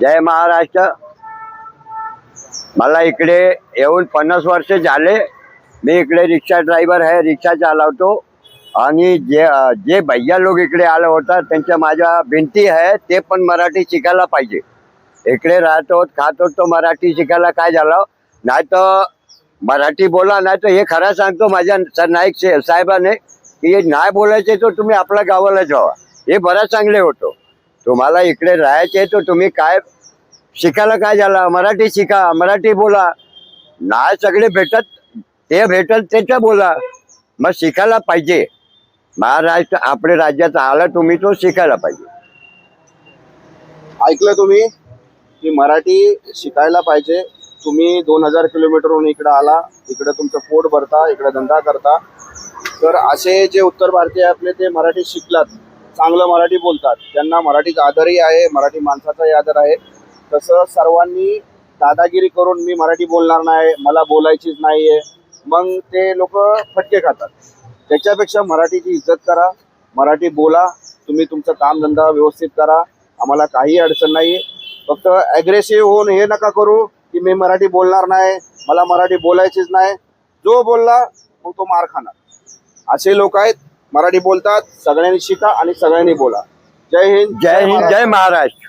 जय महाराष्ट्र। मला इकडे येऊन 50 वर्ष झाले। मी इकडे रिक्षा ड्रायव्हर आहे, रिक्षा चालवतो। आणि जे भैया लोक इकडे आले होतात त्यांच्या माझ्या विनंती आहे ते पण मराठी शिकायला पाहिजे। इकडे राहतो खातो तो मराठी शिकायला काय झालं नाही तर मराठी बोला, नाही तर हे खरं सांगतो माझ्या सरनाईक साहेबांनी की नाही बोलायचे तर तुम्ही आपल्या गावाला जावा, हे बरं चांगले होतो। तुम्हाला इकडे राहायचे तर तुम्ही काय शिकायला काय झालं, मराठी शिका, मराठी बोला। नाही सगळे भेटत ते भेटत त्याच्या बोला, मग शिकायला पाहिजे। महाराष्ट्र आपल्या राज्यात आला तुम्ही तो शिकायला पाहिजे। ऐकलं तुम्ही की मराठी शिकायला पाहिजे। तुम्ही 2000 किलोमीटरहून इकडे आला, इकडे तुमचं पोट भरता, इकडे धंदा करता, तर असे जे उत्तर भारतीय आपले ते मराठी शिकलात, चांगलं मराठी बोलतात, त्यांना मराठीचा आदरही आहे, मराठी माणसाचाही आदर आहे। तसं सर्वांनी दादागिरी करून मी मराठी बोलणार नाही, मला बोलायचीच नाही आहे, मग ते लोक फटके खातात। त्याच्यापेक्षा मराठीची इज्जत करा, मराठी बोला, तुम्ही तुमचं कामधंदा व्यवस्थित करा, आम्हाला काही अडचण नाही। फक्त ॲग्रेसिव्ह होऊन हे नका करू की मी मराठी बोलणार नाही, मला मराठी बोलायचीच नाही। जो बोलला मग तो मार खाणार। असे लोक आहेत, मराठी बोलतात, सगळ्यांनी शिका आणि सगळ्यांनी बोला। जय हिंद, जय हिंद, जय महाराष्ट्र।